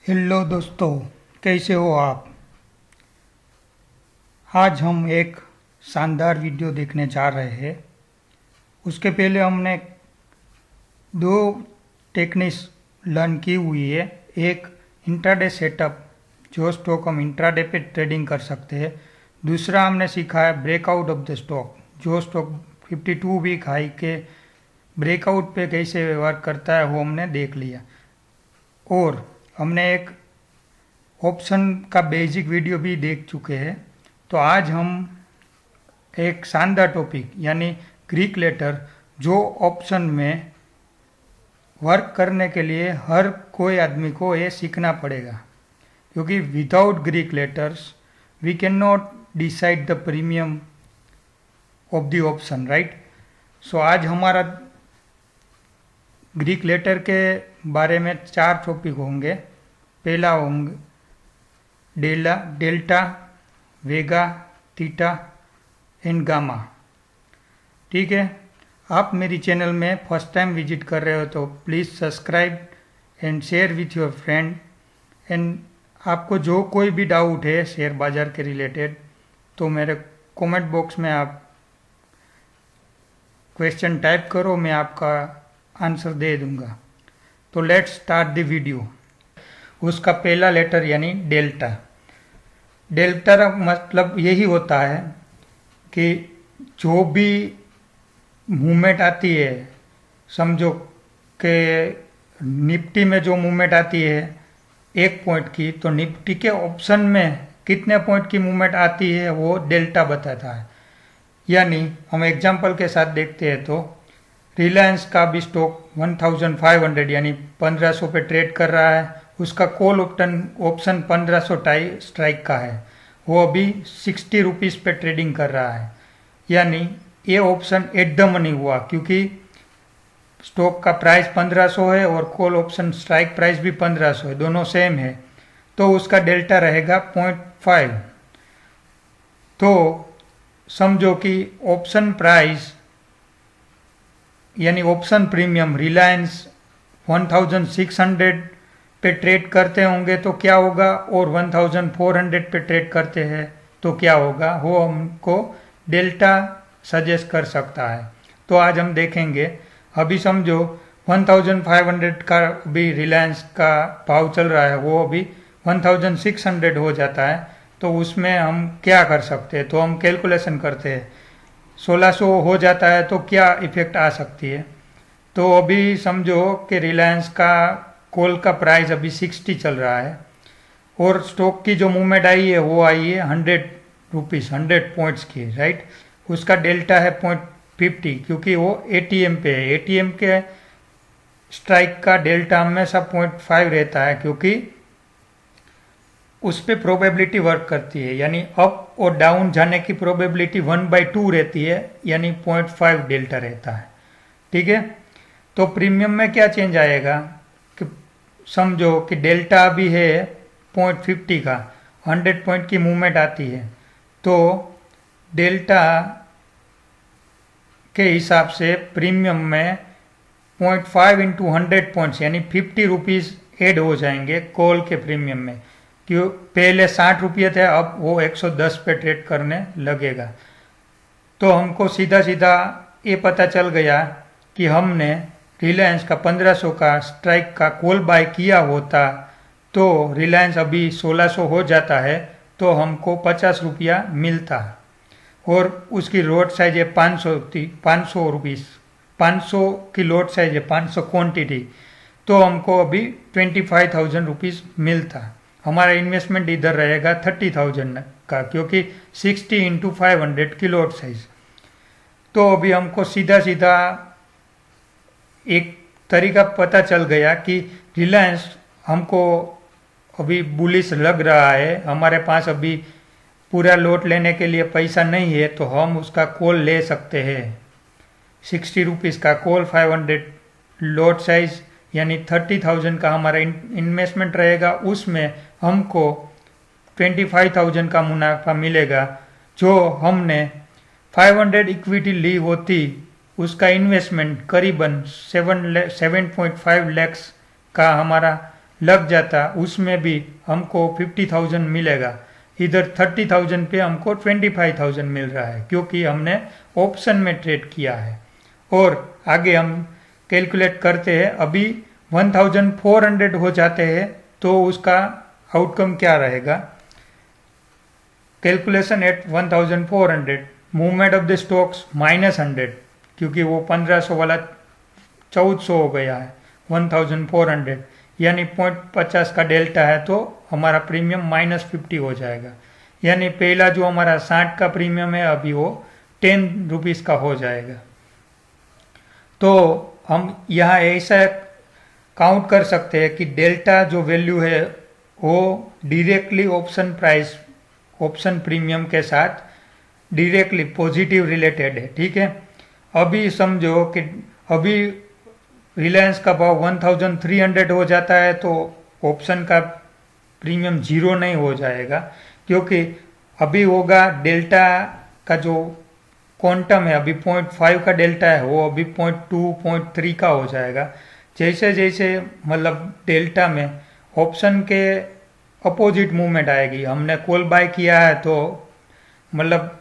Hello दोस्तों, कैसे हो आप। आज हम एक शानदार वीडियो देखने जा रहे हैं। उसके पहले हमने दो टेक्निक्स लर्न की हुई है। एक इंट्राडे सेटअप, जो स्टॉक हम इंट्राडे पे ट्रेडिंग कर सकते हैं। दूसरा हमने सीखा है ब्रेकआउट ऑफ द स्टॉक, जो स्टॉक 52 वीक हाई के ब्रेकआउट पे कैसे वर्क करता है वो हमने देख लिया। और हमने एक ऑप्शन का बेसिक वीडियो भी देख चुके हैं। तो आज हम एक शानदार टॉपिक यानी ग्रीक लेटर, जो ऑप्शन में वर्क करने के लिए हर कोई आदमी को ये सीखना पड़ेगा, क्योंकि without Greek letters we can not decide the premium of the option, right. So आज हमारा ग्रीक लेटर के बारे में 4 टॉपिक होंगे। पहला होंगे delta, Vega, theta and gamma. ठीक है, आप मेरी चैनल में फर्स्ट टाइम विजिट कर रहे हो तो please subscribe and share with your friend. And आपको जो कोई भी डाउट है शेयर बाज़ार के रिलेटेड, तो मेरे कमेंट बॉक्स में आप क्वेश्चन टाइप करो, मैं आपका आंसर दे दूंगा। तो लेट्स स्टार्ट द वीडियो। उसका पहला लेटर यानी डेल्टा। डेल्टा का मतलब यही होता है कि जो भी मूवमेंट आती है, समझो कि निफ्टी में जो मूवमेंट आती है 1 पॉइंट की, तो निफ्टी के ऑप्शन में कितने पॉइंट की मूवमेंट आती है वो डेल्टा बताता है। यानी हम एग्जांपल के साथ देखते हैं तो रिलायंस का भी स्टॉक 1500 यानी 1500 पे ट्रेड कर रहा है। उसका कॉल ऑप्शन 1500 स्ट्राइक का है, वो अभी 60 रुपीज़ पे ट्रेडिंग कर रहा है। यानी ये ऑप्शन एट द मनी हुआ, क्योंकि स्टॉक का प्राइस 1500 है और कॉल ऑप्शन स्ट्राइक प्राइस भी 1500 है, दोनों सेम है। तो उसका डेल्टा रहेगा 0.5। तो समझो कि ऑप्शन प्राइस यानी ऑप्शन प्रीमियम रिलायंस 1600 पे ट्रेड करते होंगे तो क्या होगा, और 1400 पे ट्रेड करते हैं तो क्या होगा, वो हमको डेल्टा सजेस्ट कर सकता है। तो आज हम देखेंगे। अभी समझो 1500 का भी रिलायंस का भाव चल रहा है, वो अभी 1600 हो जाता है, तो उसमें हम क्या कर सकते हैं। तो हम कैलकुलेशन करते हैं, 1600 हो जाता है तो क्या इफेक्ट आ सकती है। तो अभी समझो कि रिलायंस का कॉल का प्राइस अभी 60 चल रहा है और स्टॉक की जो मूवमेंट आई है वो आई है 100 रुपीज़ 100 पॉइंट्स की, राइट। उसका डेल्टा है 0.50, क्योंकि वो एटीएम पे है। एटीएम के स्ट्राइक का डेल्टा हमेशा 0.5 रहता है, क्योंकि उस पर प्रोबेबिलिटी वर्क करती है, यानी अप और डाउन जाने की प्रोबेबिलिटी 1/2 रहती है, यानी 0.5 डेल्टा रहता है। ठीक है, तो प्रीमियम में क्या चेंज आएगा कि समझो कि डेल्टा भी है 0.50 का, 100 पॉइंट की मूवमेंट आती है, तो डेल्टा के हिसाब से प्रीमियम में 0.5 इंटू 100 पॉइंट्स यानी 50 रुपीज़ एड हो जाएंगे कॉल के प्रीमियम में। क्यों, पहले 60 रुपये थे, अब वो 110 पे ट्रेड करने लगेगा। तो हमको सीधा सीधा ये पता चल गया कि हमने रिलायंस का 1500 का स्ट्राइक का कॉल बाय किया होता तो रिलायंस अभी 1600 हो जाता है, तो हमको 50 रुपया मिलता। और उसकी लोट साइज है 500 रुपीज़, 500 की लोट साइज है, 500 क्वांटिटी, तो हमको अभी 25,000 रुपीज़ मिलता। हमारा इन्वेस्टमेंट इधर रहेगा 30,000 का, क्योंकि 60 इंटू 500 की लोट साइज। तो अभी हमको सीधा सीधा एक तरीका पता चल गया कि रिलायंस हमको अभी बुलिश लग रहा है, हमारे पास अभी पूरा लोट लेने के लिए पैसा नहीं है, तो हम उसका कॉल ले सकते हैं। 60 रुपीज़ का कॉल, 500 लोट साइज, यानी 30,000 का हमारा इन्वेस्टमेंट रहेगा। उसमें हमको 25,000 का मुनाफा मिलेगा। जो हमने 500 इक्विटी ली होती, उसका इन्वेस्टमेंट करीबन 7.5 लैक्स का हमारा लग जाता उसमें भी हमको 50,000 मिलेगा। इधर 30,000 पे हमको 25,000 मिल रहा है क्योंकि हमने ऑप्शन में ट्रेड किया है। और आगे हम कैलकुलेट करते हैं, अभी 1400 हो जाते हैं तो उसका आउटकम क्या रहेगा। Calculation at 1400, movement of the stocks -100 क्योंकि वो 1500 वाला 1400 हो गया है 1400, यानी 0.50 का डेल्टा है तो हमारा प्रीमियम -50 हो जाएगा। यानी पहला जो हमारा 60 का प्रीमियम है अभी वो 10 रुपीज़ का हो जाएगा। तो हम यहाँ ऐसा काउंट कर सकते हैं कि डेल्टा जो वैल्यू है वो directly option price, option premium के साथ डायरेक्टली पॉजिटिव रिलेटेड है। ठीक है, अभी समझो कि अभी रिलायंस का भाव 1300 हो जाता है तो ऑप्शन का प्रीमियम 0 नहीं हो जाएगा क्योंकि अभी होगा डेल्टा का जो क्वांटम है, अभी 0.5 का डेल्टा है वो अभी 0.2 0.3 का हो जाएगा। जैसे जैसे मतलब डेल्टा में ऑप्शन के अपोजिट मूवमेंट आएगी, हमने कॉल बाय किया है तो मतलब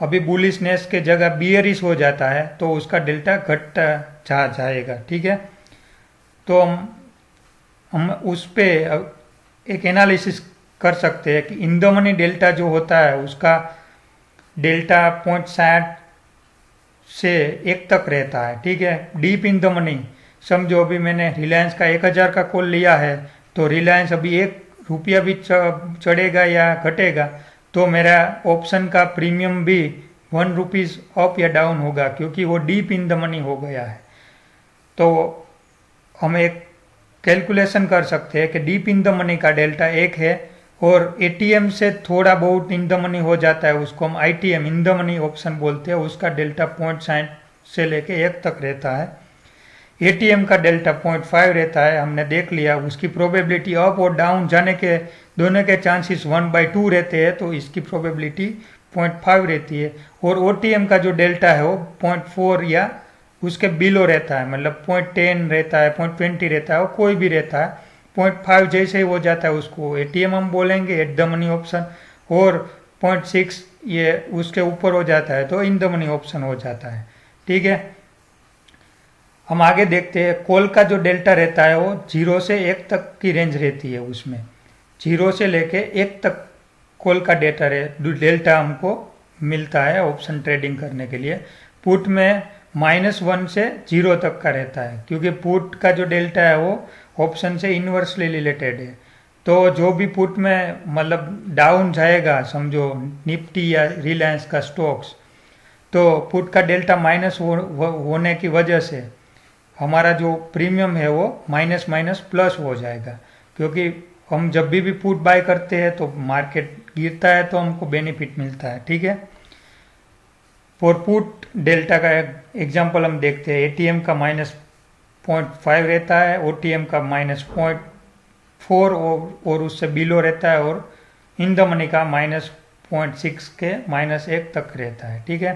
अभी बुलिशनेस के जगह बियरिश हो जाता है तो उसका डेल्टा घटता जाएगा। ठीक है, तो हम उस पे एक एनालिसिस कर सकते हैं कि इन द मनी डेल्टा जो होता है उसका डेल्टा 0.60 से 1 तक रहता है। ठीक है, डीप इन द मनी समझो अभी मैंने रिलायंस का 1000 का कॉल लिया है तो रिलायंस अभी 1 रुपया भी चढ़ेगा या घटेगा तो मेरा ऑप्शन का प्रीमियम भी 1 रुपीज़ अप या डाउन होगा क्योंकि वो डीप इन द मनी हो गया है। तो हम एक कैलकुलेशन कर सकते हैं कि डीप इन द मनी का डेल्टा 1 है और एटीएम से थोड़ा बहुत इन द मनी हो जाता है, उसको हम ITM in the money option बोलते हैं, उसका डेल्टा 0.60 से लेके 1 तक रहता है। एटीएम का डेल्टा 0.5 रहता है, हमने देख लिया, उसकी प्रोबेबिलिटी अप और डाउन जाने के दोनों के चांसेस 1/2 रहते हैं तो इसकी प्रोबेबिलिटी 0.5 रहती है। और ओटीएम का जो डेल्टा है वो 0.4 या उसके बिलो रहता है, मतलब 0.10 रहता है, 0.20 रहता है, और कोई भी रहता है। 0.5 जैसे ही हो जाता है उसको एटीएम हम बोलेंगे, एट द मनी ऑप्शन, और 0.6 ये उसके ऊपर हो जाता है तो इन द मनी ऑप्शन हो जाता है। ठीक है, हम आगे देखते हैं। कॉल का जो डेल्टा रहता है वो 0 से 1 तक की रेंज रहती है, उसमें 0 से लेके 1 तक कॉल का डेल्टा हमको मिलता है ऑप्शन ट्रेडिंग करने के लिए। पुट में -1 से 0 तक का रहता है क्योंकि पुट का जो डेल्टा है वो ऑप्शन से इन्वर्सली रिलेटेड है। तो जो भी पुट में मतलब डाउन जाएगा, समझो निफ्टी या रिलायंस का स्टॉक्स, तो पुट का डेल्टा माइनस होने की वजह से हमारा जो प्रीमियम है वो माइनस माइनस प्लस हो जाएगा क्योंकि हम जब भी पुट बाय करते हैं तो मार्केट गिरता है तो हमको बेनिफिट मिलता है। ठीक है, फॉर पुट डेल्टा का एग्जांपल हम देखते हैं। एटीएम का -0.5 रहता है, ओटीएम का -0.4 और उससे बिलो रहता है, और इन द मनी का -0.6 के -1 तक रहता है। ठीक है,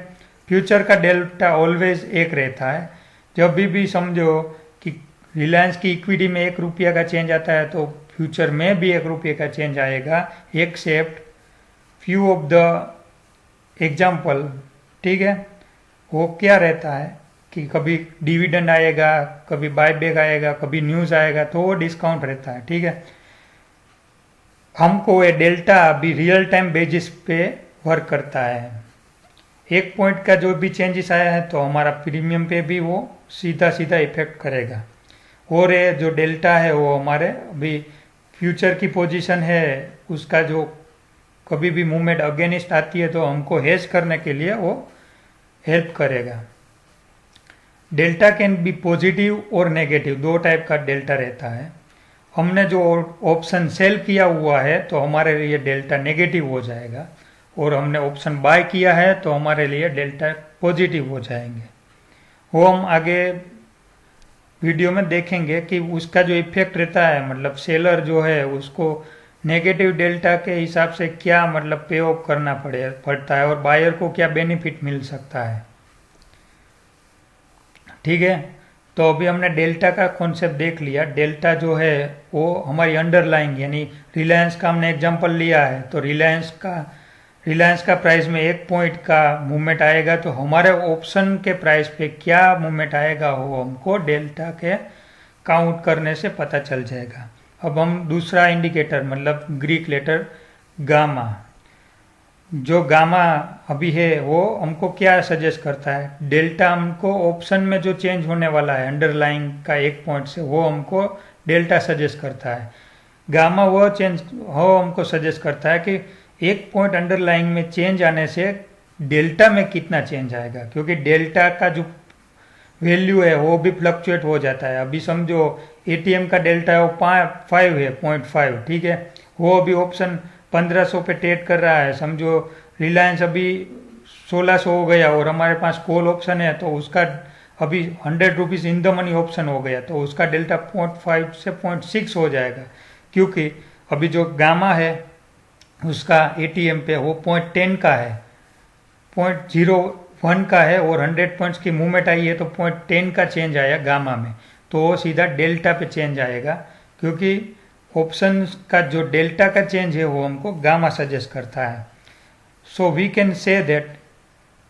फ्यूचर का डेल्टा ऑलवेज 1 रहता है। जब भी समझो कि रिलायंस की इक्विटी में 1 रुपया का चेंज आता है तो फ्यूचर में भी 1 रुपये का चेंज आएगा, except few of the example. ठीक है, वो क्या रहता है कि कभी डिविडेंड आएगा, कभी बायबैक आएगा, कभी न्यूज़ आएगा तो वो डिस्काउंट रहता है। ठीक है, हमको ये डेल्टा अभी रियल टाइम बेसिस पे वर्क करता है। 1 पॉइंट का जो भी चेंजेस आया है तो हमारा प्रीमियम पे भी वो सीधा सीधा इफेक्ट करेगा। और ये जो डेल्टा है वो हमारे अभी फ्यूचर की पोजीशन है, उसका जो कभी भी मूवमेंट अगेंस्ट आती है तो हमको हेज करने के लिए वो हेल्प करेगा। डेल्टा कैन बी पॉजिटिव और नेगेटिव, 2 टाइप का डेल्टा रहता है। हमने जो ऑप्शन सेल किया हुआ है तो हमारे लिए डेल्टा नेगेटिव हो जाएगा, और हमने ऑप्शन बाय किया है तो हमारे लिए डेल्टा पॉजिटिव हो जाएंगे। वो हम आगे वीडियो में देखेंगे कि उसका जो इफेक्ट रहता है, मतलब सेलर जो है उसको नेगेटिव डेल्टा के हिसाब से क्या मतलब पे ऑफ करना पड़ता है और बायर को क्या बेनिफिट मिल सकता है। ठीक है, तो अभी हमने डेल्टा का कॉन्सेप्ट देख लिया। डेल्टा जो है वो हमारी अंडरलाइंग, यानी रिलायंस का हमने एग्जांपल लिया है, तो रिलायंस का प्राइस में 1 पॉइंट का मूवमेंट आएगा तो हमारे ऑप्शन के प्राइस पे क्या मूवमेंट आएगा वो हमको डेल्टा के काउंट करने से पता चल जाएगा। अब हम दूसरा इंडिकेटर मतलब ग्रीक लेटर गामा, जो गामा अभी है वो हमको क्या सजेस्ट करता है, डेल्टा हमको ऑप्शन में जो चेंज होने वाला है अंडरलाइंग का 1 पॉइंट से, वो हमको डेल्टा सजेस्ट करता है। गामा वो हमको सजेस्ट करता है कि 1 पॉइंट अंडरलाइंग में चेंज आने से डेल्टा में कितना चेंज आएगा, क्योंकि डेल्टा का जो वैल्यू है वो भी फ्लक्चुएट हो जाता है। अभी समझो एटीएम का डेल्टा है वो 5 है, 0.5, ठीक है, वो अभी ऑप्शन 1500 पे ट्रेड कर रहा है। समझो रिलायंस अभी 1600 हो गया और हमारे पास कॉल ऑप्शन है तो उसका अभी 100 rupees in the money option हो गया, तो उसका डेल्टा 0.5 से 0.6 हो जाएगा, क्योंकि अभी जो गामा है उसका एटीएम पे वो 0.10 का है, 0.01 का है, और 100 पॉइंट्स की मूवमेंट आई है तो 0.10 का चेंज आया गामा में, तो वो सीधा डेल्टा पे चेंज आएगा, क्योंकि ऑप्शन का जो डेल्टा का चेंज है वो हमको गामा सजेस्ट करता है। So we can say that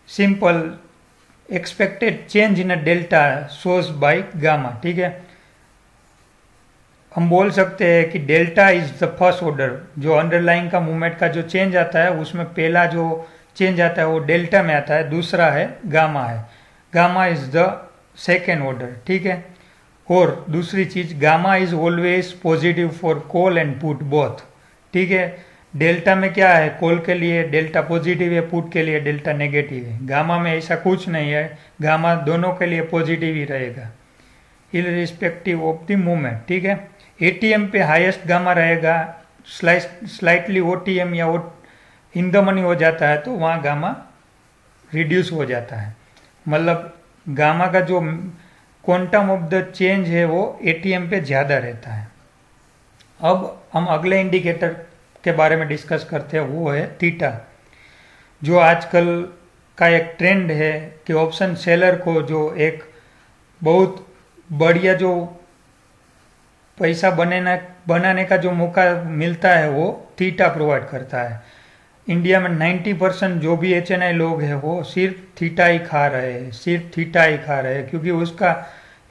simple expected change in a delta shows by gamma, ठीक है। हम बोल सकते हैं कि delta is the first order, जो अंडरलाइंग का मूवमेंट का जो चेंज आता है उसमें पहला जो चेंज आता है वो डेल्टा में आता है, दूसरा है गामा है, gamma is the second order, ठीक है। और दूसरी चीज, gamma is always positive for call and put both, ठीक है। डेल्टा में क्या है, कॉल के लिए डेल्टा पॉजिटिव है, पुट के लिए डेल्टा नेगेटिव है। गामा में ऐसा कुछ नहीं है, गामा दोनों के लिए पॉजिटिव ही रहेगा इररिस्पेक्टिव ऑफ द मूवमेंट, ठीक है। एटीएम पे हाईएस्ट गामा रहेगा, स्लाइटली ओटीएम या इन द मनी हो जाता है तो वहाँ गामा रिड्यूस हो जाता है, मतलब गामा का जो क्वांटम ऑफ द चेंज है वो एटीएम पे ज़्यादा रहता है। अब हम अगले इंडिकेटर के बारे में डिस्कस करते हैं, वो है थीटा, जो आजकल का एक ट्रेंड है कि ऑप्शन सेलर को जो एक बहुत बढ़िया जो पैसा बनाने का जो मौका मिलता है वो थीटा प्रोवाइड करता है। इंडिया में 90% जो भी HNI लोग हैं वो सिर्फ थीटा ही खा रहे हैं, सिर्फ थीटा ही खा रहे हैं, क्योंकि उसका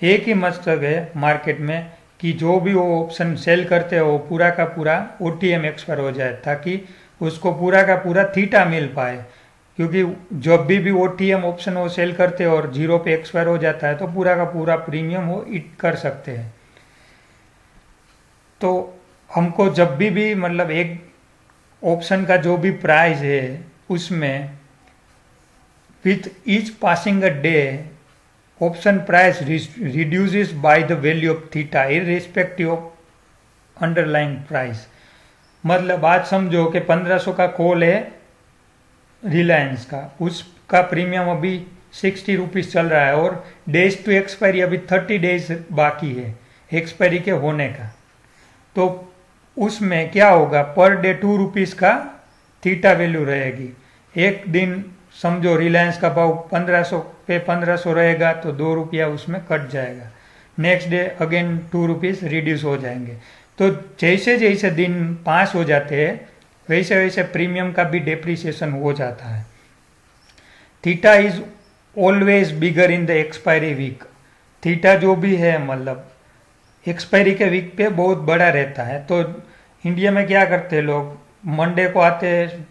एक ही मकसद है मार्केट में कि जो भी वो ऑप्शन सेल करते हैं वो पूरा का पूरा OTM एक्सपायर हो जाए, ताकि उसको पूरा का पूरा थीटा मिल पाए, क्योंकि जब भी OTM ऑप्शन वो सेल करते हैं और 0 पे एक्सपायर हो जाता है तो पूरा का पूरा प्रीमियम वो इट कर सकते हैं। तो हमको जब भी मतलब एक ऑप्शन का जो भी प्राइस है उसमें with each passing a day option price reduces by the value of theta irrespective of underlying price. मतलब आज समझो कि 1500 का कॉल है रिलायंस का, उसका प्रीमियम अभी 60 रुपीज़ चल रहा है और डेज टू एक्सपायरी अभी 30 डेज बाकी है एक्सपायरी के होने का, तो उसमें क्या होगा, पर डे 2 रुपीज़ का थीटा वैल्यू रहेगी। एक दिन समझो रिलायंस का भाव 1500 पे 1500 रहेगा तो 2 रुपया उसमें कट जाएगा, next day again 2 rupees reduce हो जाएंगे। तो जैसे जैसे दिन पास हो जाते हैं वैसे वैसे प्रीमियम का भी डेप्रिसिएशन हो जाता है। Theta is always bigger in the expiry week, theta जो भी है मतलब एक्सपायरी के वीक पे बहुत बड़ा रहता है। तो इंडिया में क्या करते हैं लोग, मंडे को आते हैं,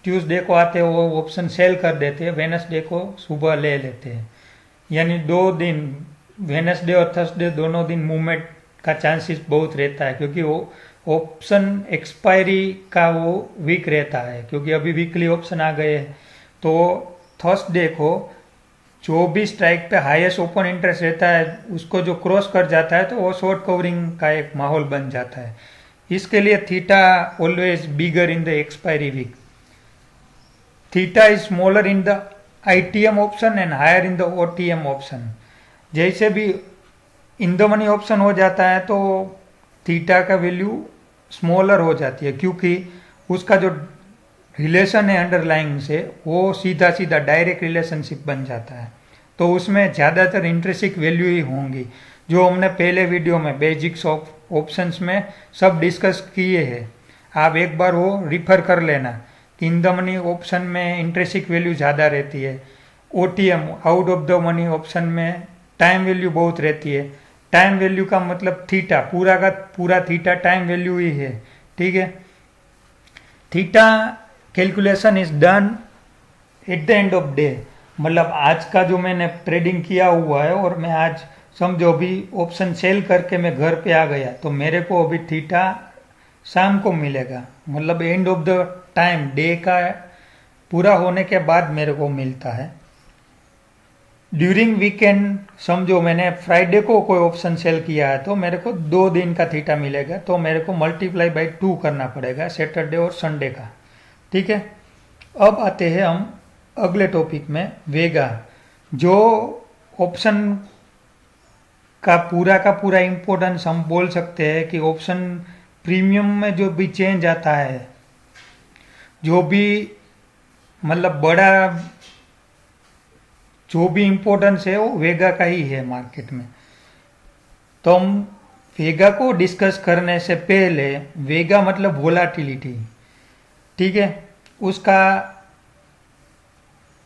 ट्यूसडे को आते हैं, वो ऑप्शन सेल कर देते हैं, वेनसडे को सुबह ले लेते हैं, यानी 2 दिन वेनसडे और थर्सडे दोनों दिन मूवमेंट का चांसेस बहुत रहता है, क्योंकि वो ऑप्शन एक्सपायरी का वो वीक रहता है, क्योंकि अभी वीकली ऑप्शन आ गए हैं। तो थर्सडे को जो भी स्ट्राइक पे हाईएस्ट ओपन इंटरेस्ट रहता है उसको जो क्रॉस कर जाता है तो वो शॉर्ट कवरिंग का एक माहौल बन जाता है। इसके लिए theta always bigger in the expiry week. Theta is smaller in the ITM option and higher in the OTM option. जैसे भी इन द मनी ऑप्शन हो जाता है तो थीटा का वैल्यू स्मॉलर हो जाती है, क्योंकि उसका जो रिलेशन है अंडरलाइंग से वो सीधा सीधा डायरेक्ट रिलेशनशिप बन जाता है। तो उसमें ज़्यादातर इंट्रिंसिक वैल्यू ही होंगी, जो हमने पहले वीडियो में बेसिक्स ऑफ ऑप्शंस में सब डिस्कस किए हैं। आप एक बार वो रिफर कर लेना कि इन द मनी ऑप्शन में इंट्रिंसिक वैल्यू ज़्यादा रहती है, OTM out of the money option में टाइम वैल्यू बहुत रहती है। टाइम वैल्यू का मतलब थीटा, पूरा का पूरा थीटा टाइम वैल्यू ही है, ठीक है। Theta calculation is done at the end of day, मतलब आज का जो मैंने ट्रेडिंग किया हुआ है और मैं आज समझो अभी ऑप्शन सेल करके मैं घर पे आ गया, तो मेरे को अभी थीटा शाम को मिलेगा, मतलब end of the time, day का पूरा होने के बाद मेरे को मिलता है। ड्यूरिंग वीकेंड समझो मैंने फ्राइडे को कोई ऑप्शन सेल किया है तो मेरे को 2 दिन का थीटा मिलेगा, तो मेरे को मल्टीप्लाई बाई 2 करना पड़ेगा सैटरडे और संडे का, ठीक है। अब आते हैं हम अगले टॉपिक में, वेगा। जो ऑप्शन का पूरा इम्पोर्टेंस हम बोल सकते हैं कि ऑप्शन प्रीमियम में जो भी चेंज आता है, जो भी मतलब बड़ा जो भी इम्पोर्टेंस है वो वेगा का ही है मार्केट में। तो हम वेगा को डिस्कस करने से पहले, वेगा मतलब वोलाटिलिटी, ठीक है, उसका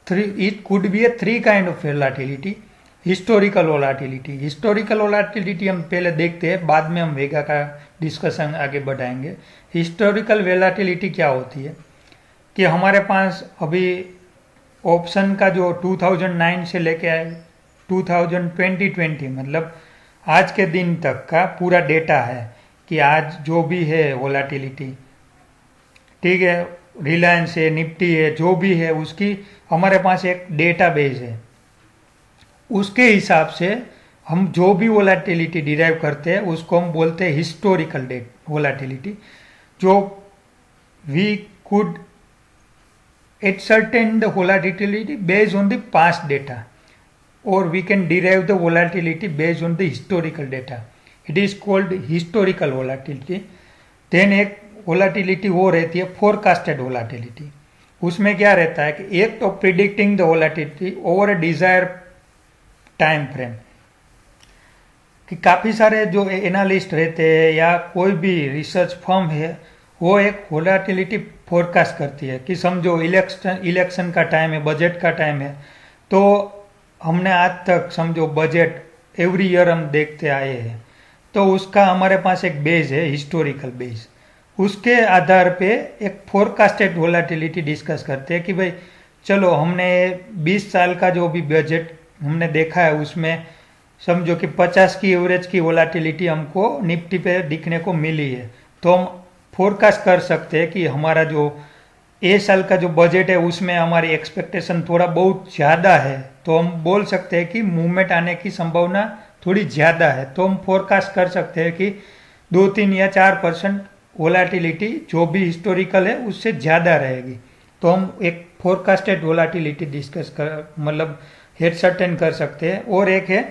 it could be A 3 kind of volatility. Historical volatility, historical volatility हम पहले देखते हैं, बाद में हम वेगा का डिस्कशन आगे बढ़ाएंगे। हिस्टोरिकल वोलाटिलिटी क्या होती है कि हमारे पास अभी ऑप्शन का जो 2009 से लेके 2020 मतलब आज के दिन तक का पूरा डेटा है कि आज जो भी है वोलाटिलिटी, ठीक है, रिलायंस है, निफ्टी है, जो भी है, उसकी हमारे पास एक डेटा बेस है। उसके हिसाब से हम जो भी वोलाटिलिटी डिराइव करते हैं उसको हम बोलते हैं हिस्टोरिकल वोलाटिलिटी, जो we could ascertain the volatility based on the past data, or we can derive the volatility based on the historical data. It is called historical volatility. Then एक volatility वो रहती है forecasted volatility। उसमें क्या रहता है कि एक तो predicting the volatility over a desired time frame, कि काफ़ी सारे जो एनालिस्ट रहते हैं या कोई भी रिसर्च फर्म है वो एक वोलाटिलिटी फोरकास्ट करती है कि समझो इलेक्शन का टाइम है, बजट का टाइम है, तो हमने आज तक समझो बजट एवरी ईयर हम देखते आए हैं, तो उसका हमारे पास एक बेस है, हिस्टोरिकल बेस। उसके आधार पे एक फोरकास्टेड वोलाटिलिटी डिस्कस करते हैं कि भाई चलो हमने 20 साल का जो भी बजट हमने देखा है उसमें समझो कि 50 की एवरेज की वोलाटिलिटी हमको निफ्टी पे दिखने को मिली है, तो हम फोरकास्ट कर सकते हैं कि हमारा जो ए साल का जो बजट है उसमें हमारी एक्सपेक्टेशन थोड़ा बहुत ज़्यादा है, तो हम बोल सकते हैं कि मूवमेंट आने की संभावना थोड़ी ज़्यादा है, तो हम फोरकास्ट कर सकते हैं कि 2-3 या 4% वोलाटिलिटी जो भी हिस्टोरिकल है उससे ज़्यादा रहेगी, तो हम एक फोरकास्टेड वोलाटिलिटी डिस्कस कर मतलब हेड सर्टेन कर सकते हैं। और एक है,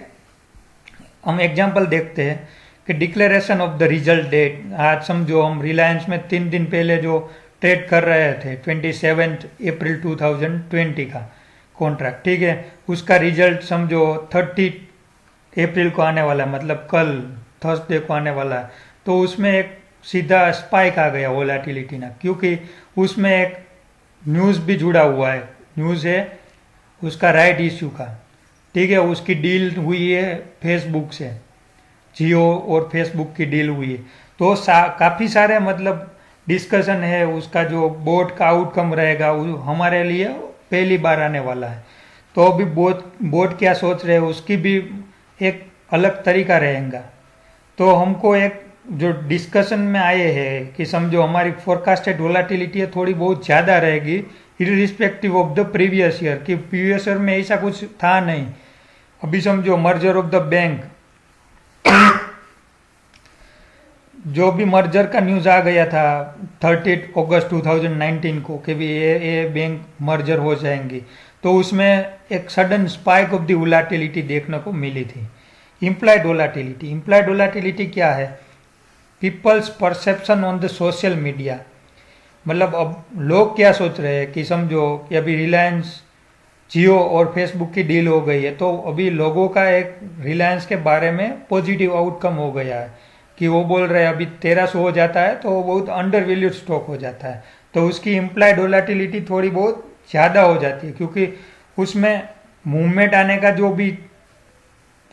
हम एग्जाम्पल देखते हैं कि declaration of the result date. आज समझो हम रिलायंस में 3 दिन पहले जो ट्रेड कर रहे थे 27 अप्रैल 2020 का कॉन्ट्रैक्ट, ठीक है, उसका रिजल्ट समझो 30 अप्रैल को आने वाला है, मतलब कल थर्सडे को आने वाला है, तो उसमें एक सीधा स्पाइक आ गया वोलाटिलिटी ना, क्योंकि उसमें एक न्यूज़ भी जुड़ा हुआ है, न्यूज़ है उसका राइट इश्यू का, ठीक है, उसकी डील हुई है फेसबुक से, जियो और फेसबुक की डील हुई है, तो काफ़ी सारे मतलब डिस्कशन है, उसका जो बोर्ड का आउटकम रहेगा वो हमारे लिए पहली बार आने वाला है, तो अभी बोर्ड क्या सोच रहे हैं उसकी भी एक अलग तरीका रहेगा। तो हमको एक जो डिस्कशन में आए हैं कि समझो हमारी फोरकास्टेड वोलाटिलिटी है थोड़ी बहुत ज़्यादा रहेगी irrespective of the previous year, कि प्रीवियस ईयर में ऐसा कुछ था नहीं। अभी समझो मर्जर ऑफ द बैंक, जो भी मर्जर का न्यूज़ आ गया था 30 अगस्त 2019 को कि भी ये बैंक मर्जर हो जाएंगी, तो उसमें एक sudden spike of the volatility देखने को मिली थी। इम्प्लाइड वोलाटिलिटी, इम्प्लाइड वोलाटिलिटी क्या है? Peoples perception on the social media, मतलब अब लोग क्या सोच रहे हैं कि समझो कि अभी रिलायंस जियो और फेसबुक की डील हो गई है, तो अभी लोगों का एक रिलायंस के बारे में पॉजिटिव आउटकम हो गया है कि वो बोल रहे हैं अभी 1300 हो जाता है तो वो बहुत अंडर वैल्यूड स्टॉक हो जाता है, तो उसकी इम्प्लाइड वोलेटिलिटी थोड़ी बहुत ज़्यादा हो जाती है क्योंकि उसमें मूवमेंट आने का जो भी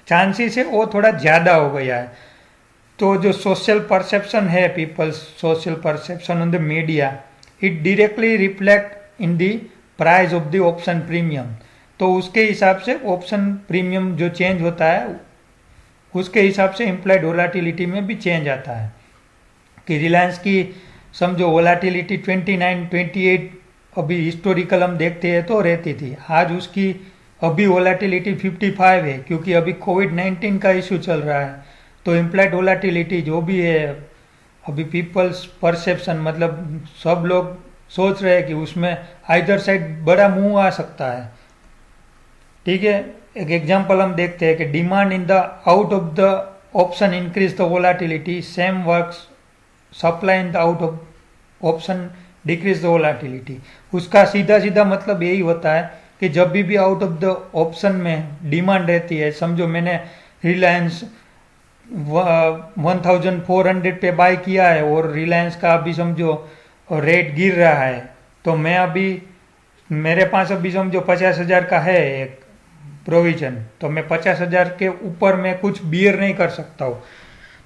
चांसेस है वो थोड़ा ज़्यादा हो गया है। तो जो सोशल परसेप्शन है, peoples social perception on the media, it directly reflect in the price of the option premium. तो उसके हिसाब से ऑप्शन प्रीमियम जो चेंज होता है उसके हिसाब से इम्प्लाइड वोलेटिलिटी में भी चेंज आता है कि रिलायंस की समझो वोलेटिलिटी 29 28 अभी हिस्टोरिकल हम देखते हैं तो रहती थी, आज उसकी अभी वोलेटिलिटी 55 है क्योंकि अभी कोविड-19 का इशू चल रहा है। तो इम्प्लाइड वोलेटिलिटी जो भी है अभी पीपल्स परसेप्शन मतलब सब लोग सोच रहे हैं कि उसमें आइदर साइड बड़ा मूव आ सकता है। ठीक है, एक एग्जांपल हम देखते हैं कि demand in the out of the option increase the volatility, same works supply in the out of option decrease the volatility. उसका सीधा सीधा मतलब यही होता है कि जब भी आउट ऑफ द ऑप्शन में डिमांड रहती है, समझो मैंने रिलायंस 1400 पे बाय किया है और रिलायंस का अभी समझो रेट गिर रहा है, तो मैं अभी मेरे पास अभी समझो 50,000 का है एक प्रोविजन, तो मैं 50,000 के ऊपर मैं कुछ बियर नहीं कर सकता हूँ,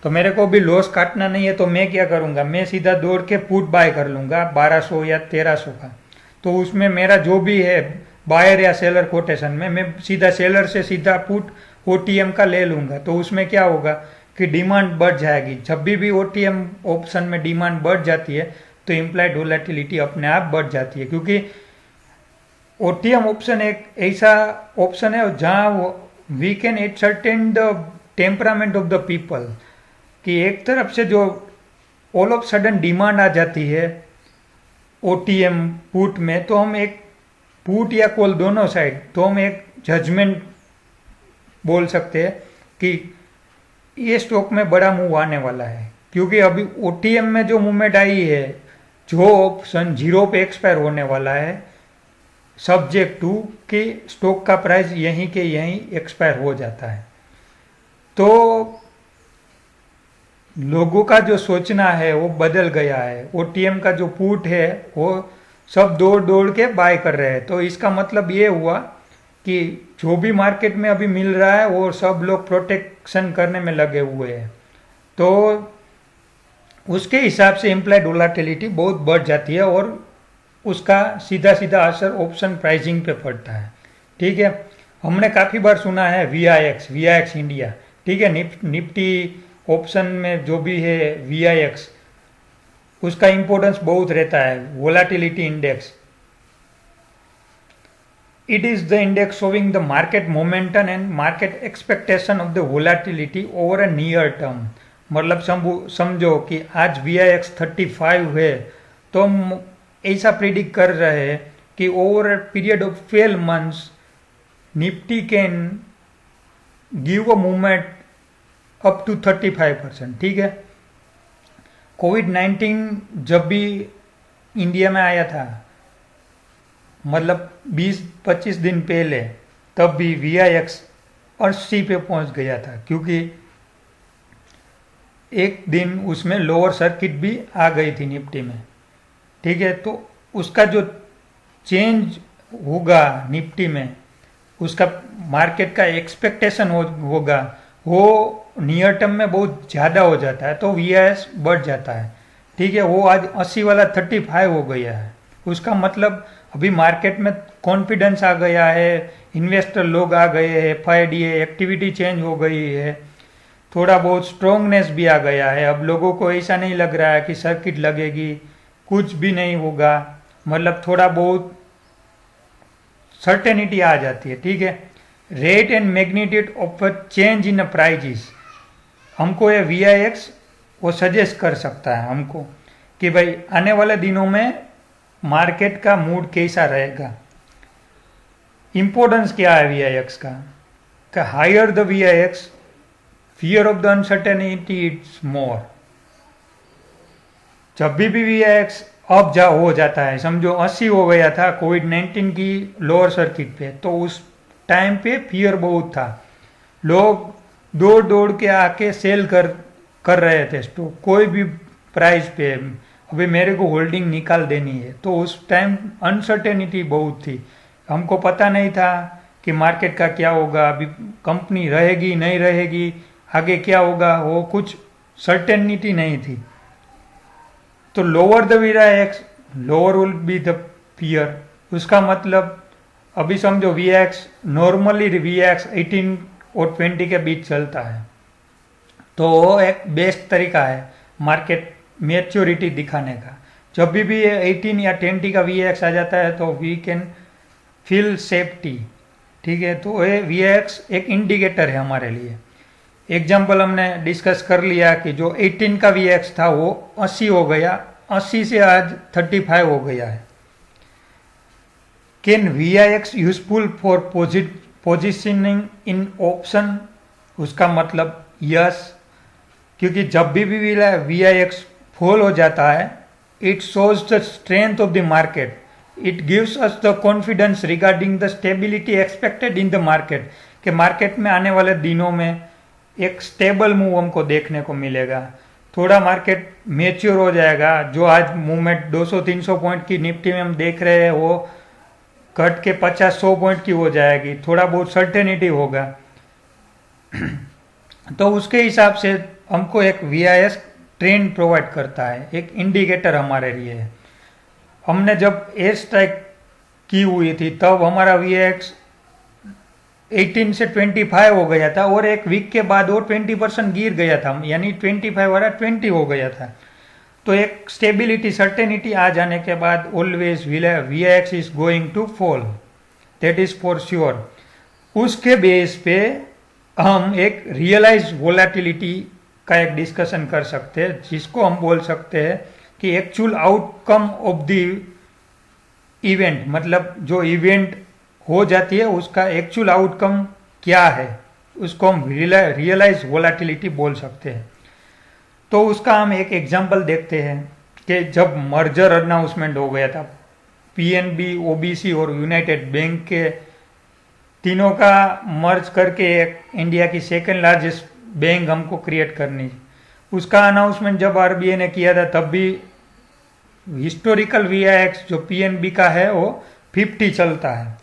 तो मेरे को भी लॉस काटना नहीं है। तो मैं क्या करूँगा, मैं सीधा दौड़ के पुट बाय कर लूँगा 1200 या 1300 का। तो उसमें मेरा जो भी है बायर या सेलर कोटेशन में मैं सीधा सेलर से सीधा पुट ओटीएम का ले लूँगा। तो उसमें क्या होगा कि डिमांड बढ़ जाएगी, जब भी ओटीएम ऑप्शन में डिमांड बढ़ जाती है तो इम्प्लाइड वोलेटिलिटी अपने आप बढ़ जाती है, क्योंकि ओटीएम ऑप्शन एक ऐसा ऑप्शन है जहाँ we can ascertain the temperament of the people, कि एक तरफ से जो ऑल ऑफ सडन डिमांड आ जाती है ओटीएम पुट में, तो हम एक पुट या कॉल दोनों साइड तो हम एक जजमेंट बोल सकते हैं कि ये स्टॉक में बड़ा मूव आने वाला है, क्योंकि अभी ओटीएम में जो मूवमेंट आई है, जो ऑप्शन 0 पे एक्सपायर होने वाला है सब्जेक्ट टू कि स्टॉक का प्राइस यहीं के यहीं एक्सपायर हो जाता है। तो लोगों का जो सोचना है वो बदल गया है, ओटीएम का जो पुट है वो सब दौड़ दौड़ के बाय कर रहे हैं। तो इसका मतलब ये हुआ कि जो भी मार्केट में अभी मिल रहा है वो सब लोग प्रोटेक्शन करने में लगे हुए हैं, तो उसके हिसाब से इम्प्लाइड वोलेटिलिटी बहुत बढ़ जाती है और उसका सीधा सीधा असर ऑप्शन प्राइसिंग पे पड़ता है। ठीक है, हमने काफ़ी बार सुना है वीआईएक्स इंडिया। ठीक है, निफ्टी ऑप्शन में जो भी है वीआईएक्स, उसका इंपॉर्टेंस बहुत रहता है, volatility index. It is the index showing the market momentum and market expectation of the volatility over a near term. मतलब समझो कि आज वीआईएक्स 35 है, तो हम ऐसा प्रिडिक्ट कर रहे हैं कि over a period of 12 months Nifty can give a movement up to 35%। ठीक है, कोविड-19 जब भी इंडिया में आया था, मतलब 20-25 दिन पहले, तब भी वीआईएक्स 80 पे पहुंच गया था, क्योंकि एक दिन उसमें लोअर सर्किट भी आ गई थी निफ्टी में। ठीक है, तो उसका जो चेंज होगा निफ्टी में, उसका मार्केट का एक्सपेक्टेशन होगा वो नियर टर्म में बहुत ज़्यादा हो जाता है, तो वीआईएस बढ़ जाता है। ठीक है, वो आज 80 वाला 35 हो गया है। उसका मतलब अभी मार्केट में कॉन्फिडेंस आ गया है, इन्वेस्टर लोग आ गए हैं, एफआईडी एक्टिविटी चेंज हो गई है, थोड़ा बहुत स्ट्रोंगनेस भी आ गया है। अब लोगों को ऐसा नहीं लग रहा है कि सर्किट लगेगी, कुछ भी नहीं होगा, मतलब थोड़ा बहुत सर्टेनिटी आ जाती है। ठीक है, rate and magnitude of a change in prices, हमको ये वीआईएक्स वो सजेस्ट कर सकता है हमको कि भाई आने वाले दिनों में मार्केट का मूड कैसा रहेगा। इंपॉर्टेंस क्या है वीआईएक्स का higher the VIX fear of the uncertainty it's more. जब भी वीआईएक्स अब जा हो जाता है, समझो 80 हो गया था कोविड-19 की लोअर सर्किट पे, तो उस टाइम पे फियर बहुत था, लोग दौड़ दौड़ के आके सेल कर कर रहे थे स्टॉक कोई भी प्राइस पे, अभी मेरे को होल्डिंग निकाल देनी है। तो उस टाइम अनसर्टेनिटी बहुत थी, हमको पता नहीं था कि मार्केट का क्या होगा, अभी कंपनी रहेगी नहीं रहेगी, आगे क्या होगा, वो कुछ सर्टेनिटी नहीं थी। तो lower the VIX, lower will be the fear. उसका मतलब अभी समझो VIX, normally VIX 18 और 20 के बीच चलता है, तो वो एक बेस्ट तरीका है मार्केट मैच्योरिटी दिखाने का। जब भी ये 18 या 20 का वी एक्स आ जाता है तो वी कैन फील सेफ्टी। ठीक है, तो ये वी एक्स एक इंडिकेटर है हमारे लिए। एग्जाम्पल हमने डिस्कस कर लिया कि जो 18 का वी एक्स था वो 80 हो गया, 80 से आज 35 हो गया है। Can V I X useful for positioning in option? उसका मतलब यस, क्योंकि जब भी वी आई एक्स फॉल हो जाता है, it shows the strength of the market, it gives us the confidence regarding the stability expected in the market, कि market में आने वाले दिनों में एक स्टेबल मूव हमको देखने को मिलेगा, थोड़ा मार्केट मेच्योर हो जाएगा। जो आज मूवमेंट 200-300 पॉइंट की निफ्टी में हम देख रहे हैं वो घट के 50-100 पॉइंट की हो जाएगी, थोड़ा बहुत सर्टेनिटी होगा। तो उसके हिसाब से हमको एक V I X trend provide करता है, एक इंडिकेटर हमारे लिए है। हमने जब ए स्ट्राइक की हुई थी तब हमारा वी एक्स 18 से 25 हो गया था, और एक वीक के बाद वो 20% गिर गया था, यानी 25 वाला 20 हो गया था। तो एक स्टेबिलिटी सर्टेनिटी आ जाने के बाद always VIX is going to fall, that is for sure. उसके बेस पे हम एक रियलाइज वोलेटिलिटी का एक डिस्कशन कर सकते हैं, जिसको हम बोल सकते हैं कि actual outcome of the event, मतलब जो इवेंट हो जाती है उसका एक्चुअल आउटकम क्या है, उसको हम रियलाइज वोलेटिलिटी बोल सकते हैं। तो उसका हम एक एग्जांपल देखते हैं कि जब मर्जर अनाउंसमेंट हो गया था, पीएनबी, ओबीसी और यूनाइटेड बैंक के तीनों का मर्ज करके एक इंडिया की सेकंड लार्जेस्ट बैंक हमको क्रिएट करनी, उसका अनाउंसमेंट जब आरबीआई ने किया था तब भी हिस्टोरिकल वीआईएक्स जो पीएनबी का है वो 50 चलता है।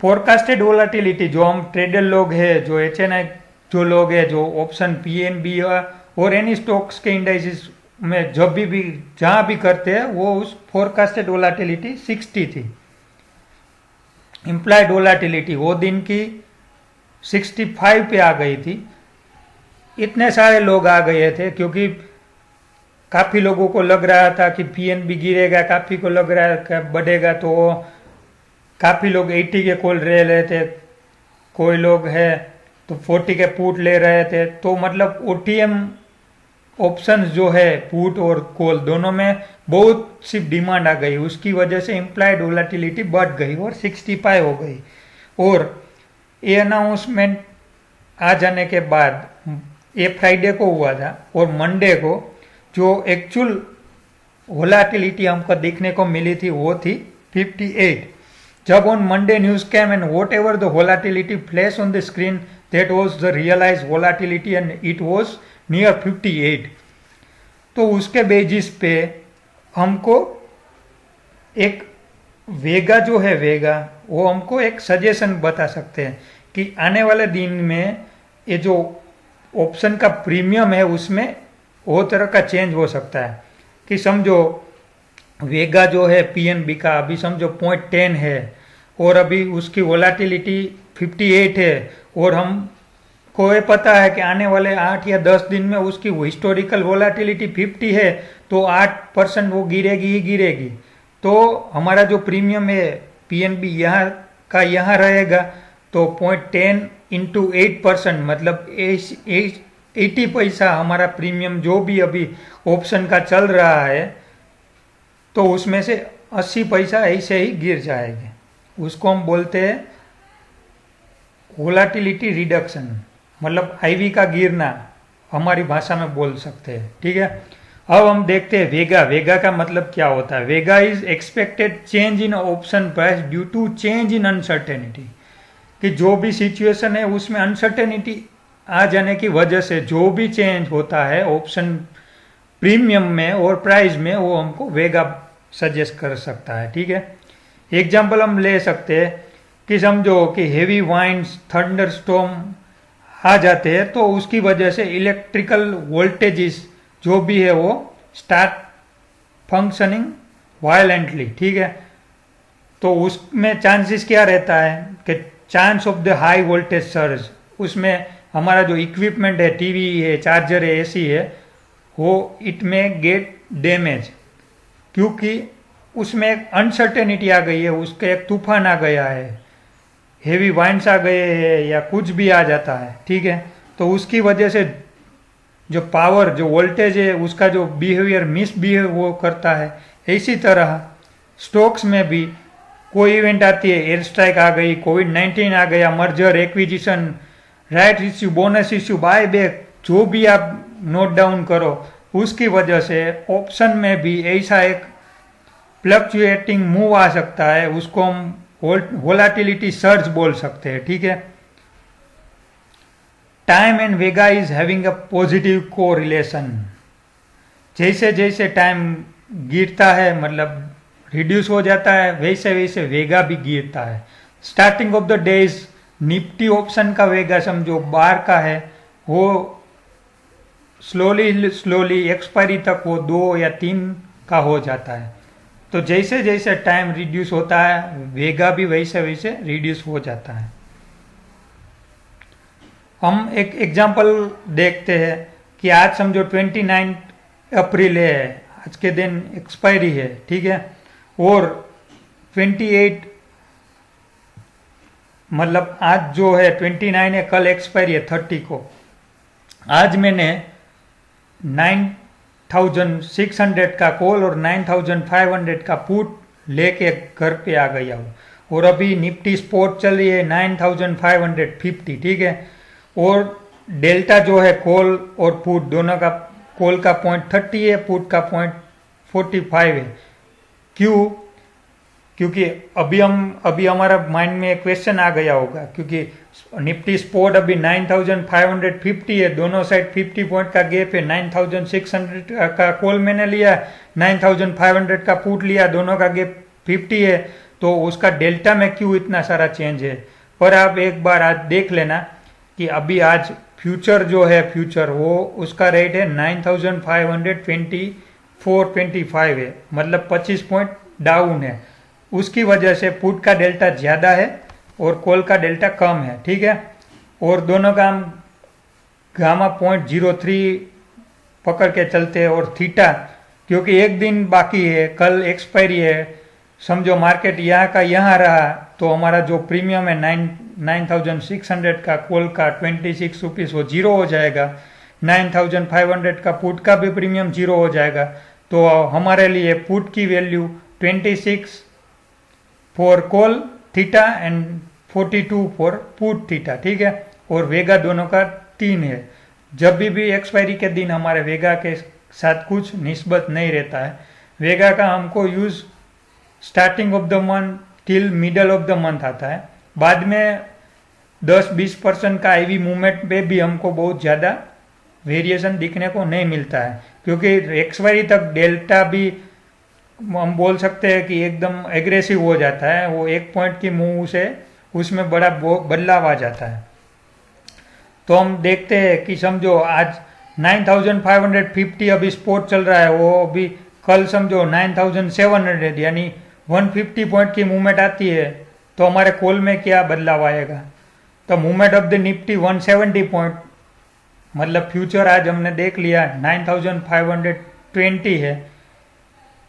फोरकास्टेड वोलेटिलिटी, जो हम ट्रेडर लोग हैं, जो एचएनआई जो लोग हैं, जो ऑप्शन पीएनबी और एनी स्टॉक्स के इंडाइसिस में जब भी जहां भी करते हैं, वो उस फोरकास्टेड वोलेटिलिटी 60 थी। इम्प्लाइड वोलेटिलिटी वो दिन की 65 पे आ गई थी। इतने सारे लोग आ गए थे क्योंकि काफी लोगों को लग रहा था कि पीएनबी गिरेगा, काफी को लग रहा है बढ़ेगा, तो काफी लोग 80 के कॉल ले रहे थे, कोई लोग है तो 40 के पुट ले रहे थे। तो मतलब ओटीएम ऑप्शंस जो है पुट और कॉल दोनों में बहुत सी डिमांड आ गई, उसकी वजह से इम्प्लाइड वोलेटिलिटी बढ़ गई और 65 हो गई। और ये अनाउंसमेंट आ जाने के बाद ये फ्राइडे को हुआ था, और मंडे को जो एक्चुअल वोलेटिलिटी हमको देखने को मिली थी वो थी 58। जब on Monday news came and whatever the volatility flash on the screen, that was the realize volatility and it was near 58। तो उसके बेसिस पे हमको एक वेगा जो है, वेगा वो हमको एक सजेशन बता सकते हैं कि आने वाले दिन में ये जो ऑप्शन का प्रीमियम है उसमें वो तरह का चेंज हो सकता है। कि समझो वेगा जो है पीएनबी का अभी समझो 0.10 है और अभी उसकी वोलेटिलिटी 58 है, और हमको ये पता है कि आने वाले 8 या 10 दिन में उसकी हिस्टोरिकल वोलेटिलिटी 50 है, तो 8% वो गिरेगी ही गिरेगी। तो हमारा जो प्रीमियम है पीएनबी यहाँ का यहाँ रहेगा, तो 0.10 इंटू 8% मतलब 80 पैसा हमारा प्रीमियम जो भी अभी ऑप्शन का चल रहा है, तो उसमें से 80 पैसा ऐसे ही गिर जाएंगे। उसको हम बोलते हैं वोलेटिलिटी रिडक्शन, मतलब आईवी का गिरना हमारी भाषा में बोल सकते हैं। ठीक है, अब हम देखते हैं वेगा। वेगा का मतलब क्या होता है? Vega is expected change in option price due to change in uncertainty, कि जो भी सिचुएशन है उसमें अनसर्टेनिटी आ जाने की वजह से जो भी चेंज होता है ऑप्शन प्रीमियम में और प्राइस में, वो हमको वेगा सजेस्ट कर सकता है। ठीक है, एग्जाम्पल हम ले सकते हैं कि समझो कि हेवी वाइंड्स, थंडर स्टॉर्म आ जाते हैं तो उसकी वजह से इलेक्ट्रिकल वोल्टेजेस जो भी है वो स्टार्ट फंक्शनिंग वायलेंटली। ठीक है, तो उसमें चांसेस क्या रहता है कि chance of the high voltage surge, उसमें हमारा जो इक्विपमेंट है, टीवी है, चार्जर है, एसी है, वो इट में गेट डैमेज, क्योंकि उसमें एक अनसर्टेनिटी आ गई है, उसके एक तूफान आ गया है, हेवी वाइंड्स आ गए हैं या कुछ भी आ जाता है। ठीक है, तो उसकी वजह से जो पावर, जो वोल्टेज है, उसका जो बिहेवियर मिसबिहेव वो करता है। इसी तरह स्टॉक्स में भी कोई इवेंट आती है, एयर स्ट्राइक आ गई, कोविड-19 आ गया, merger, acquisition, right issue, bonus issue, buy back, जो भी आप नोट डाउन करो, उसकी वजह से ऑप्शन में भी ऐसा एक फ्लक्चुएटिंग मूव आ सकता है, उसको हम वोलाटिलिटी सर्ज बोल सकते हैं। ठीक है, time and Vega is having a positive को रिलेशन। जैसे जैसे टाइम गिरता है, मतलब रिड्यूस हो जाता है, वैसे वैसे वेगा भी गिरता है। Starting of the days Nifty option का वेगा समझो 12 का है, वो स्लोली स्लोली एक्सपायरी तक वो 2 या 3 का हो जाता है। तो जैसे जैसे टाइम रिड्यूस होता है, वेगा भी वैसे वैसे रिड्यूस हो जाता है। हम एक एग्जांपल देखते हैं कि आज समझो 29 अप्रैल है, आज के दिन एक्सपायरी है। ठीक है, और 28 मतलब आज जो है 29 है, कल एक्सपायरी है 30 को। आज मैंने 9600 का कॉल और 9500 का पुट लेके घर पे आ गया हूँ, और अभी निफ्टी स्पॉट चल रही है 9550। ठीक है, और डेल्टा जो है कॉल और पुट दोनों का, कॉल का 0.30 है, पुट का 0.45 है। क्यों? क्योंकि अभी हमारा माइंड में एक क्वेश्चन आ गया होगा, क्योंकि निफ्टी स्पॉट अभी 9550 है, दोनों साइड 50 पॉइंट का गैप है। 9600 का कॉल मैंने लिया, 9500 का पुट लिया, दोनों का गैप 50 है, तो उसका डेल्टा में क्यों इतना सारा चेंज है। पर आप एक बार आज देख लेना कि अभी आज फ्यूचर जो है, फ्यूचर वो उसका रेट है 9524.25 है, मतलब 25 पॉइंट डाउन है। उसकी वजह से पुट का डेल्टा ज़्यादा है और कॉल का डेल्टा कम है। ठीक है, और दोनों का हम गामा 0.03 पकड़ के चलते हैं, और थीटा क्योंकि एक दिन बाकी है, कल एक्सपायरी है, समझो मार्केट यहाँ का यहाँ रहा, तो हमारा जो प्रीमियम है 9600 का कॉल का 26 रुपीज़ वो जीरो हो जाएगा, 9500 का पुट का भी प्रीमियम जीरो हो जाएगा। तो हमारे लिए पुट की value 26 for call theta and 42 for put theta. ठीक है, और वेगा दोनों का 3 है। जब भी एक्सपायरी के दिन हमारे वेगा के साथ कुछ निस्बत नहीं रहता है। वेगा का हमको use starting of the month till middle of the month आता है, बाद में 10-20% का आईवी मूवमेंट पे भी हमको बहुत ज़्यादा वेरिएशन दिखने को नहीं मिलता है, क्योंकि एक्सपायरी तक डेल्टा भी हम बोल सकते हैं कि एकदम एग्रेसिव हो जाता है। वो एक पॉइंट की मूव से उसमें बड़ा बदलाव आ जाता है। तो हम देखते हैं कि समझो आज 9550 अभी स्पॉट चल रहा है, वो अभी कल समझो 9700 यानी 150 पॉइंट की मूवमेंट आती है, तो हमारे कॉल में क्या बदलाव आएगा। तो movement of the Nifty 170 point, मतलब फ्यूचर आज हमने देख लिया 9520 है।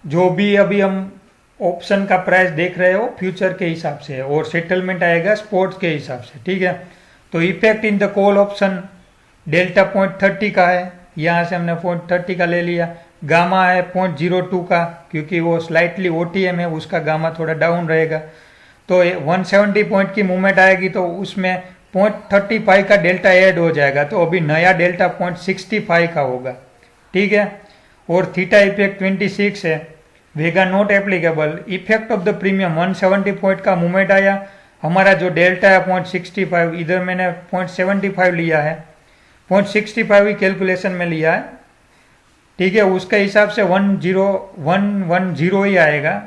जो भी अभी हम ऑप्शन का प्राइस देख रहे हो फ्यूचर के हिसाब से है, और सेटलमेंट आएगा स्पॉट्स के हिसाब से। ठीक है, तो effect in the call option delta 0.30 का है, यहाँ से हमने 0.30 का ले लिया। गामा है 0.02 का, क्योंकि वो स्लाइटली ओटीएम है, उसका गामा थोड़ा डाउन रहेगा। तो 170 पॉइंट की मूवमेंट आएगी तो उसमें 0.35 का डेल्टा ऐड हो जाएगा, तो अभी नया डेल्टा 0.65 का होगा। ठीक है, और थीटा इफेक्ट 26 है, vega not applicable. Effect of the premium 170 point का मूवमेंट आया, हमारा जो डेल्टा है 0.65, इधर मैंने 0.75 लिया है, 0.65 ही कैलकुलेशन में लिया है, ठीक है। उसके हिसाब से 10110 ही आएगा,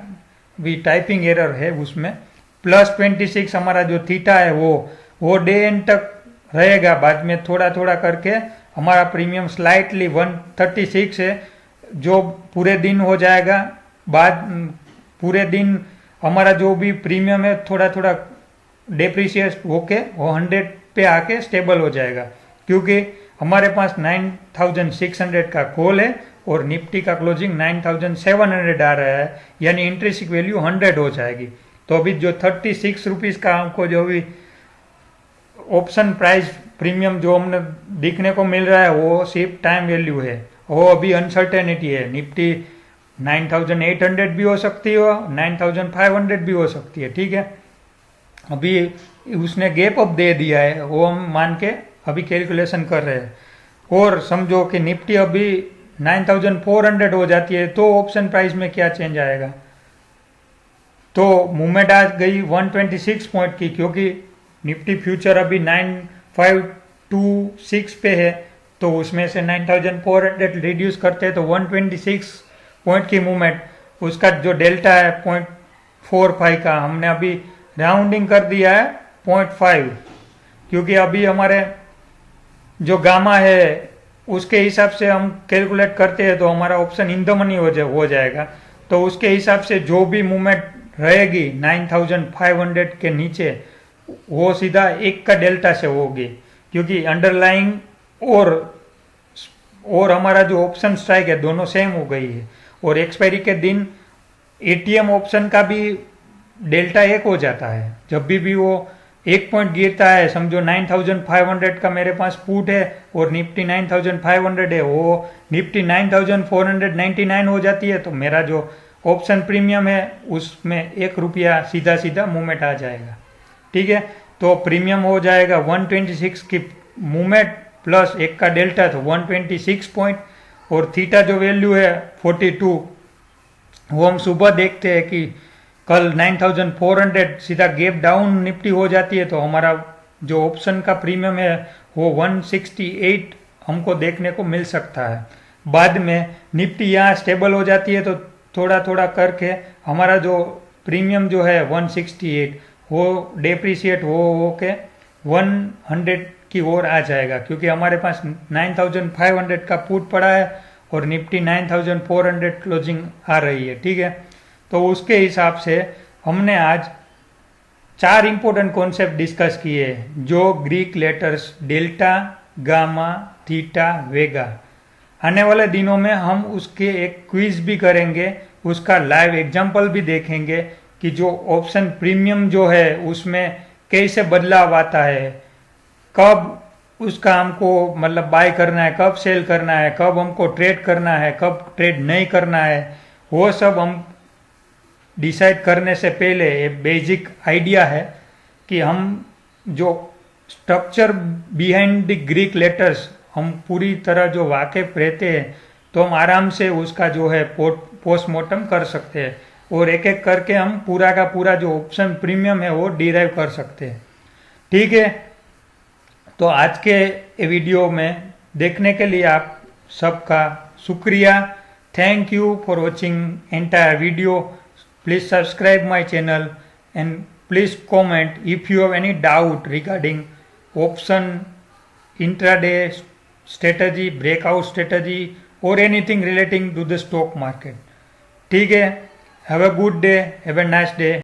भी टाइपिंग एरर है उसमें। प्लस 26 हमारा जो थीटा है वो डे एंड तक रहेगा, बाद में थोड़ा थोड़ा करके हमारा प्रीमियम स्लाइटली 136 है जो पूरे दिन हो जाएगा। बाद पूरे दिन हमारा जो भी प्रीमियम है थोड़ा थोड़ा डेप्रिसिएट होके वो 100 पे आके स्टेबल हो जाएगा, क्योंकि हमारे पास 9600 का कॉल है और निफ्टी का क्लोजिंग 9700 आ रहा है, यानी इंट्रिंसिक वैल्यू 100 हो जाएगी। तो अभी जो 36 रुपीज़ का हमको जो भी ऑप्शन प्राइस प्रीमियम जो हमने दिखने को मिल रहा है वो सिर्फ टाइम वैल्यू है, वो अभी अनसर्टेनिटी है। निफ्टी 9800 भी हो सकती है, 9500 भी हो सकती है, ठीक है। अभी उसने गैप अप दे दिया है, वो हम मान के अभी कैलकुलेशन कर रहे हैं। और समझो कि निफ्टी अभी 9400 हो जाती है तो ऑप्शन प्राइस में क्या चेंज आएगा। तो मूवमेंट आ गई 126 पॉइंट की, क्योंकि निफ्टी फ्यूचर अभी 9526 पे है, तो उसमें से 9400 रिड्यूस करते हैं तो 126 पॉइंट की मूवमेंट, उसका जो डेल्टा है 0.45 का, हमने अभी राउंडिंग कर दिया है 0.5, क्योंकि अभी हमारे जो गामा है उसके हिसाब से हम कैलकुलेट करते हैं तो हमारा ऑप्शन इन द मनी हो जाएगा। तो उसके हिसाब से जो भी मूवमेंट रहेगी 9500 के नीचे वो सीधा एक का डेल्टा से होगी, क्योंकि अंडरलाइंग और हमारा जो ऑप्शन स्ट्राइक है दोनों सेम हो गई है। और एक्सपायरी के दिन एटीएम ऑप्शन का भी डेल्टा एक हो जाता है, जब भी वो एक पॉइंट गिरता है, समझो 9500 का मेरे पास पुट है और निफ्टी 9500 है, वो निफ्टी 9499 हो जाती है, तो मेरा जो ऑप्शन प्रीमियम है उसमें ₹1 सीधा सीधा मूवमेंट आ जाएगा, ठीक है। तो प्रीमियम हो जाएगा 126 की मूवमेंट प्लस एक का डेल्टा, तो 126 पॉइंट। और थीटा जो वैल्यू है 42, वो हम सुबह देखते हैं कि कल 9400 सीधा गैप डाउन निफ्टी हो जाती है, तो हमारा जो ऑप्शन का प्रीमियम है वो 168 हमको देखने को मिल सकता है। बाद में निफ्टी यहाँ स्टेबल हो जाती है तो थोड़ा थोड़ा करके हमारा जो प्रीमियम जो है 168 वो डेप्रिसिएट हो के 100 की ओर आ जाएगा, क्योंकि हमारे पास 9500 का पुट पड़ा है और निफ्टी 9400 क्लोजिंग आ रही है, ठीक है। तो उसके हिसाब से हमने आज 4 इंपॉर्टेंट कॉन्सेप्ट डिस्कस किए, जो Greek letters delta, gamma, theta, vega. आने वाले दिनों में हम उसके एक क्विज भी करेंगे, उसका लाइव एग्जाम्पल भी देखेंगे कि जो ऑप्शन प्रीमियम जो है उसमें कैसे बदलाव आता है, कब उसका हमको मतलब बाय करना है, कब सेल करना है, कब हमको ट्रेड करना है, कब ट्रेड नहीं करना है, वो सब हम डिसाइड करने से पहले एक बेसिक आइडिया है कि हम जो structure behind the Greek letters हम पूरी तरह जो वाकिफ रहते हैं तो हम आराम से उसका जो है पोस्टमार्टम कर सकते हैं और एक एक करके हम पूरा का पूरा जो ऑप्शन प्रीमियम है वो डिराइव कर सकते हैं, ठीक है। तो आज के वीडियो में देखने के लिए आप सबका शुक्रिया। Thank you for watching entire video. Please subscribe my channel and please comment if you have any doubt regarding option, intraday strategy, breakout strategy or anything relating to the stock market. ठीक है, have a good day, have a nice day.